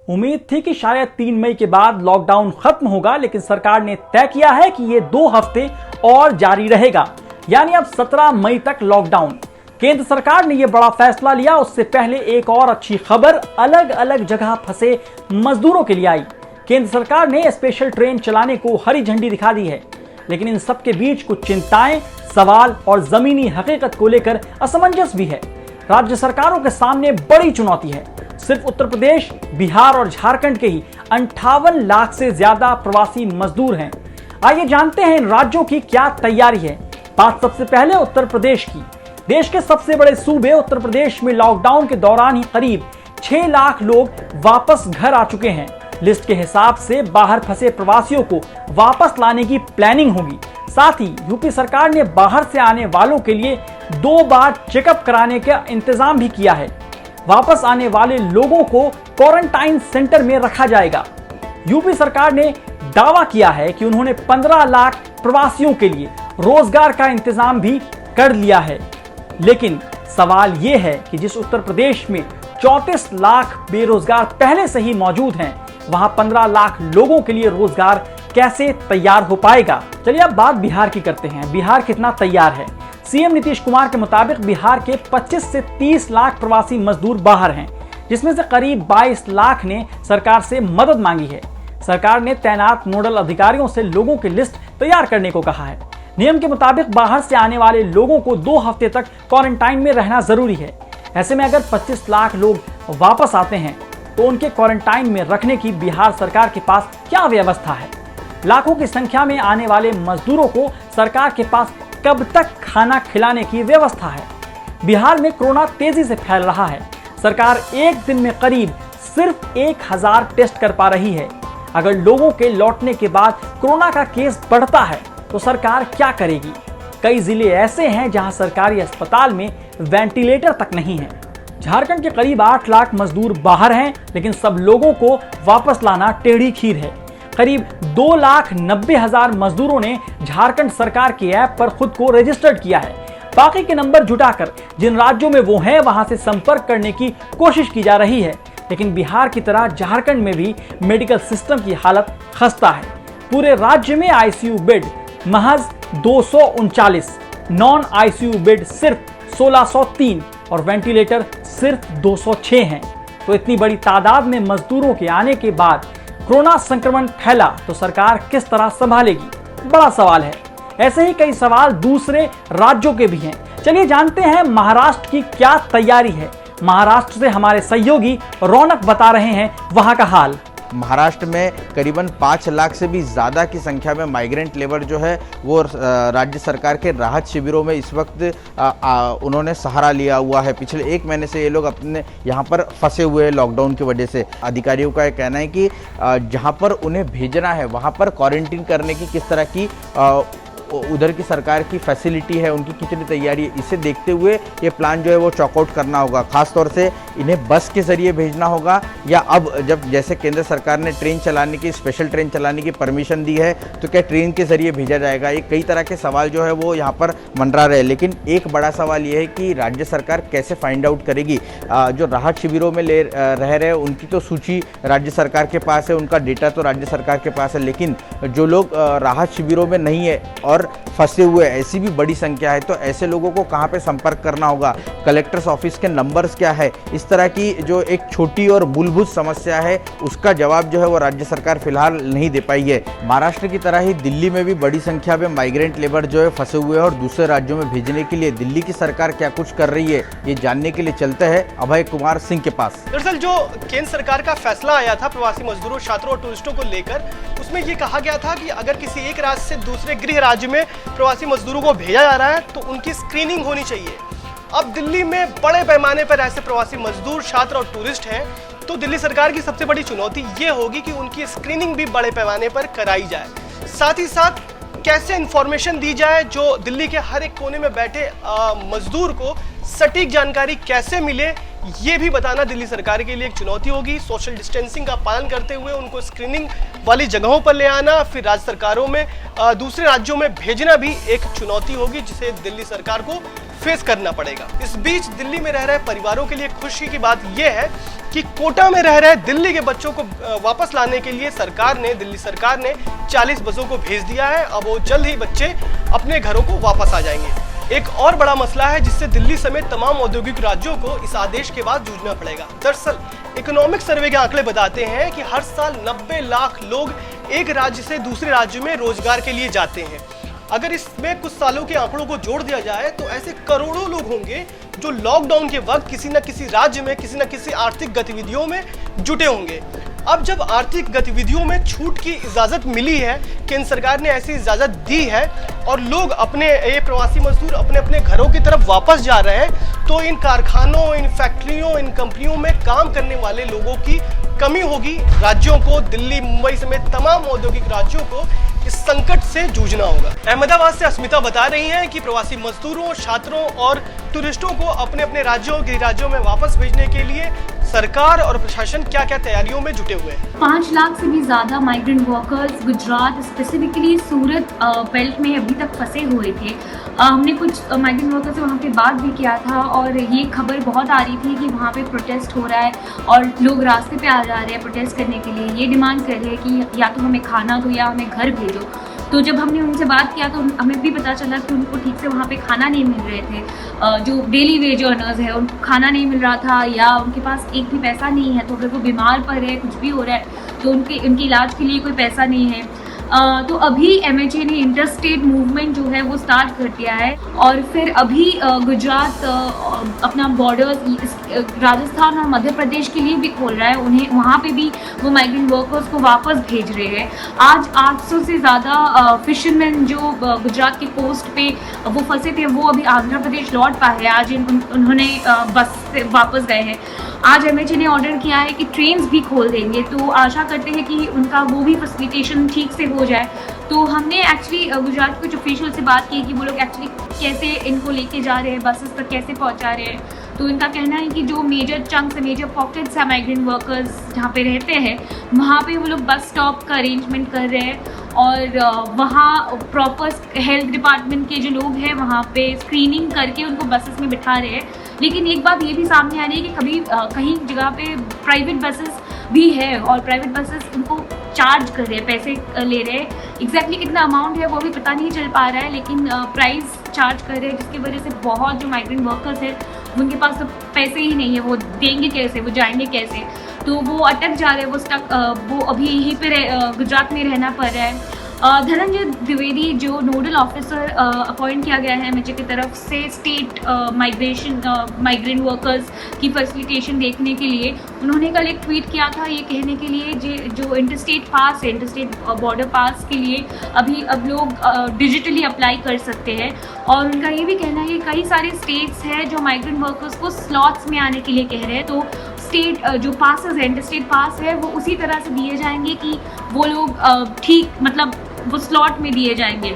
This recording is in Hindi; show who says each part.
Speaker 1: उम्मीद थी कि शायद 3 मई के बाद लॉकडाउन खत्म होगा, लेकिन सरकार ने तय किया है कि ये 2 हफ्ते और जारी रहेगा, यानी अब 17 मई तक लॉकडाउन। केंद्र सरकार ने यह बड़ा फैसला लिया, उससे पहले एक और अच्छी खबर अलग अलग जगह फंसे मजदूरों के लिए आई। केंद्र सरकार ने स्पेशल ट्रेन चलाने को हरी झंडी दिखा दी है, लेकिन इन सब के बीच कुछ चिंताएं, सवाल और जमीनी हकीकत को लेकर असमंजस भी है। राज्य सरकारों के सामने बड़ी चुनौती है। सिर्फ उत्तर प्रदेश, बिहार और झारखंड के ही 58 लाख से ज्यादा प्रवासी मजदूर हैं। आइए जानते हैं इन राज्यों की क्या तैयारी है। बात सबसे पहले उत्तर प्रदेश की। देश के सबसे बड़े सूबे उत्तर प्रदेश में लॉकडाउन के दौरान ही करीब 6 लाख लोग वापस घर आ चुके हैं। लिस्ट के हिसाब से बाहर फंसे प्रवासियों को वापस लाने की प्लानिंग होगी। साथ ही यूपी सरकार ने बाहर से आने वालों के लिए 2 बार चेकअप कराने का इंतजाम भी किया है। वापस आने वाले लोगों को क्वारंटाइन सेंटर में रखा जाएगा। यूपी सरकार ने दावा किया है कि उन्होंने 15 लाख प्रवासियों के लिए रोजगार का इंतजाम भी कर लिया है। लेकिन सवाल यह है कि जिस उत्तर प्रदेश में 34 लाख बेरोजगार पहले से ही मौजूद हैं, वहां 15 लाख लोगों के लिए रोजगार कैसे तैयार हो पाएगा। चलिए अब बात बिहार की करते हैं। बिहार कितना तैयार है। सीएम नीतीश कुमार के मुताबिक बिहार के 25 से 30 लाख प्रवासी मजदूर बाहर हैं, जिसमें से करीब 22 लाख ने सरकार से मदद मांगी है। सरकार ने तैनात नोडल अधिकारियों से लोगों की लिस्ट तैयार करने को कहा है। नियम के मुताबिक बाहर से आने वाले लोगों को 2 हफ्ते तक क्वारंटाइन में रहना जरूरी है। ऐसे में अगर 25 लाख लोग वापस आते हैं तो उनके क्वारंटाइन में रखने की बिहार सरकार के पास क्या व्यवस्था है। लाखों की संख्या में आने वाले मजदूरों को सरकार के पास कब तक खाना खिलाने की व्यवस्था है। बिहार में कोरोना तेजी से फैल रहा है। सरकार एक दिन में करीब सिर्फ 1000 टेस्ट कर पा रही है। अगर लोगों के लौटने के बाद कोरोना का केस बढ़ता है तो सरकार क्या करेगी। कई जिले ऐसे हैं जहां सरकारी अस्पताल में वेंटिलेटर तक नहीं है। झारखंड के करीब 8 लाख मजदूर बाहर हैं, लेकिन सब लोगों को वापस लाना टेढ़ी खीर है। करीब 2,90,000 मजदूरों ने झारखंड सरकार की ऐप पर खुद को रजिस्टर्ड किया है। बाकी के नंबर जुटाकर जिन राज्यों में वो हैं वहां से संपर्क करने की कोशिश की जा रही है। लेकिन बिहार की तरह झारखंड में भी मेडिकल सिस्टम की हालत खस्ता है। पूरे राज्य में आईसीयू बेड महज 239, नॉन आईसीयू बेड सिर्फ 1603 और वेंटिलेटर सिर्फ 206 हैं। तो इतनी बड़ी तादाद में मजदूरों के आने के बाद कोरोना संक्रमण फैला तो सरकार किस तरह संभालेगी, बड़ा सवाल है। ऐसे ही कई सवाल दूसरे राज्यों के भी हैं। चलिए जानते हैं महाराष्ट्र की क्या तैयारी है। महाराष्ट्र से हमारे सहयोगी रौनक बता रहे हैं वहां का हाल।
Speaker 2: महाराष्ट्र में करीबन 5 लाख से भी ज़्यादा की संख्या में माइग्रेंट लेबर जो है वो राज्य सरकार के राहत शिविरों में इस वक्त उन्होंने सहारा लिया हुआ है। पिछले 1 महीने से ये लोग अपने यहाँ पर फंसे हुए हैं लॉकडाउन की वजह से। अधिकारियों का कहना है कि जहाँ पर उन्हें भेजना है वहाँ पर क्वारंटीन करने की किस तरह की उधर की सरकार की फैसिलिटी है, उनकी कितनी तैयारी है, इसे देखते हुए ये प्लान जो है वो चॉकआउट करना होगा। खास तौर से इन्हें बस के ज़रिए भेजना होगा या अब जब जैसे केंद्र सरकार ने ट्रेन चलाने की, स्पेशल ट्रेन चलाने की परमिशन दी है तो क्या ट्रेन के ज़रिए भेजा जाएगा। ये कई तरह के सवाल जो है वो यहाँ पर मंडरा रहे। लेकिन एक बड़ा सवाल ये है कि राज्य सरकार कैसे फाइंड आउट करेगी। जो राहत शिविरों में रह रहे उनकी तो सूची राज्य सरकार के पास है, उनका डेटा तो राज्य सरकार के पास है, लेकिन जो लोग राहत शिविरों में नहीं है और फंसे हुए ऐसी भी बड़ी संख्या है, तो ऐसे लोगों को कहां पे संपर्क करना होगा, कलेक्टर्स ऑफिस के नंबर्स क्या है, इस तरह की जो एक छोटी और मूलभूत समस्या है उसका जवाब जो है वो राज्य सरकार फिलहाल नहीं दे पाई है। महाराष्ट्र की तरह ही दिल्ली में भी बड़ी संख्या में माइग्रेंट लेबर जो है फंसे हुए हैं और दूसरे राज्यों में भेजने के लिए दिल्ली की सरकार क्या कुछ कर रही है, ये जानने के लिए चलते हैं अभय कुमार सिंह के पास।
Speaker 3: दरअसल जो केंद्र सरकार का फैसला आया था प्रवासी मजदूरों, छात्रों और टूरिस्टों को लेकर, उसमें ये कहा गया था कि अगर किसी एक राज्य से दूसरे गृह राज्य में प्रवासी मजदूरों को भेजा जा रहा है तो उनकी स्क्रीनिंग होनी चाहिए। अब दिल्ली में बड़े पैमाने पर ऐसे प्रवासी मजदूर, छात्र और टूरिस्ट हैं, तो दिल्ली सरकार की सबसे बड़ी चुनौती ये होगी कि उनकी स्क्रीनिंग भी बड़े पैमाने पर कराई जाए। साथ ही साथ कैसे इंफॉर्मेशन दी जाए जो दिल्ली के हर एक कोने में बैठे मजदूर को सटीक जानकारी कैसे मिले, ये भी बताना दिल्ली सरकार के लिए एक चुनौती होगी। सोशल डिस्टेंसिंग का पालन करते हुए उनको स्क्रीनिंग वाली जगहों पर ले आना, फिर राज्य सरकारों में दूसरे राज्यों में भेजना भी एक चुनौती होगी, जिसे दिल्ली सरकार को फेस करना पड़ेगा। इस बीच दिल्ली में रह रहे परिवारों के लिए खुशी की बात यह है कि कोटा में रह रहे दिल्ली के बच्चों को वापस लाने के लिए दिल्ली सरकार ने 40 बसों को भेज दिया है। अब वो जल्द ही बच्चे अपने घरों को वापस आ जाएंगे। एक और बड़ा मसला है जिससे दिल्ली समेत तमाम औद्योगिक राज्यों को इस आदेश के बाद जूझना पड़ेगा। दरअसल इकोनॉमिक सर्वे के आंकड़े बताते हैं कि हर साल 90 लाख लोग एक राज्य से दूसरे राज्य में रोजगार के लिए जाते हैं। अगर इसमें कुछ सालों के आंकड़ों को जोड़ दिया जाए तो ऐसे करोड़ों लोग होंगे जो लॉकडाउन के वक्त किसी न किसी राज्य में किसी न किसी आर्थिक गतिविधियों में जुटे होंगे। अब जब आर्थिक गतिविधियों में छूट की इजाज़त मिली है, केंद्र सरकार ने ऐसी इजाज़त दी है और लोग ये प्रवासी मजदूर अपने अपने घरों की तरफ वापस जा रहे हैं, तो इन कारखानों, इन फैक्ट्रियों, इन कंपनियों में काम करने वाले लोगों की कमी होगी। राज्यों को, दिल्ली, मुंबई समेत तमाम औद्योगिक राज्यों को इस संकट से जूझना होगा। अहमदाबाद से अस्मिता बता रही हैं कि प्रवासी मजदूरों, छात्रों और टूरिस्टों को अपने अपने गृह राज्यों में वापस भेजने के लिए सरकार और प्रशासन क्या क्या तैयारियों में जुटे हुए हैं।
Speaker 4: 5 लाख से भी ज़्यादा माइग्रेंट वर्कर्स गुजरात, स्पेसिफिकली सूरत बेल्ट में अभी तक फंसे हुए थे। हमने कुछ माइग्रेंट वर्कर्स से वहाँ पे बात भी किया था और ये खबर बहुत आ रही थी कि वहाँ पे प्रोटेस्ट हो रहा है और लोग रास्ते पे आ जा रहे हैं प्रोटेस्ट करने के लिए। ये डिमांड कर रहे हैं कि या तो हमें खाना दो या हमें घर भेजो। तो जब हमने उनसे बात किया तो हमें भी पता चला कि उनको ठीक से वहाँ पे खाना नहीं मिल रहे थे। जो डेली वेज अर्नर्स है उनको खाना नहीं मिल रहा था या उनके पास एक भी पैसा नहीं है। तो अगर वो बीमार पड़ रहे, कुछ भी हो रहा है तो उनके इलाज के लिए कोई पैसा नहीं है। तो अभी MHA ने इंटरस्टेट मूवमेंट जो है वो स्टार्ट कर दिया है और फिर अभी गुजरात अपना बॉर्डर्स राजस्थान और मध्य प्रदेश के लिए भी खोल रहा है। उन्हें वहाँ पे भी वो माइग्रेंट वर्कर्स को वापस भेज रहे हैं। आज 800 से ज़्यादा फिशरमैन जो गुजरात के कोस्ट पे वो फंसे थे वो अभी आंध्र प्रदेश लौट पाए हैं। आज उन्होंने बस से वापस गए हैं। आज MHA ने ऑर्डर किया है कि ट्रेन्स भी खोल देंगे, तो आशा करते हैं कि उनका वो भी फैसिलिटेशन ठीक से हो जाए। तो हमने एक्चुअली गुजरात के कुछ ऑफिशियल से बात की कि वो लोग एक्चुअली कैसे इनको लेके जा रहे हैं, बसेस तक कैसे पहुंचा रहे हैं। तो इनका कहना है कि जो मेजर चंक्स, मेजर पॉकेट्स है माइग्रेंट वर्कर्स जहाँ पे रहते हैं वहाँ पे वो लोग बस स्टॉप का अरेंजमेंट कर रहे हैं और वहाँ प्रॉपर हेल्थ डिपार्टमेंट के जो लोग हैं वहाँ पे स्क्रीनिंग करके उनको बसेस में बिठा रहे हैं। लेकिन एक बात ये भी सामने आ रही है कि कहीं जगह पे प्राइवेट बसेस भी है और प्राइवेट बसेस उनको चार्ज कर रहे हैं, पैसे ले रहे हैं। एग्जैक्टली कितना अमाउंट है वो भी पता नहीं चल पा रहा है, लेकिन प्राइस चार्ज कर रहे हैं जिसकी वजह से बहुत जो माइग्रेंट वर्कर्स हैं उनके पास तो पैसे ही नहीं है, वो देंगे कैसे, वो जाएंगे कैसे। तो वो अटक जा रहे हैं, वो अभी यहीं पे गुजरात में रहना पड़ रहा है। धनंजय द्विवेदी जो नोडल ऑफिसर अपॉइंट किया गया है MHA की तरफ से स्टेट माइग्रेंट वर्कर्स की फैसिलिटेशन देखने के लिए, उन्होंने कल एक ट्वीट किया था ये कहने के लिए जो इंटरस्टेट पास है, इंटरस्टेट बॉर्डर पास के लिए अब लोग डिजिटली अप्लाई कर सकते हैं। और उनका ये भी कहना है कि कई सारे स्टेट्स हैं जो माइग्रेंट वर्कर्स को स्लॉट्स में आने के लिए कह रहे हैं। तो स्टेट जो पासेस है, इंटरस्टेट पास है, वो उसी तरह से दिए जाएंगे कि वो लोग ठीक मतलब वो स्लॉट में दिए जाएंगे।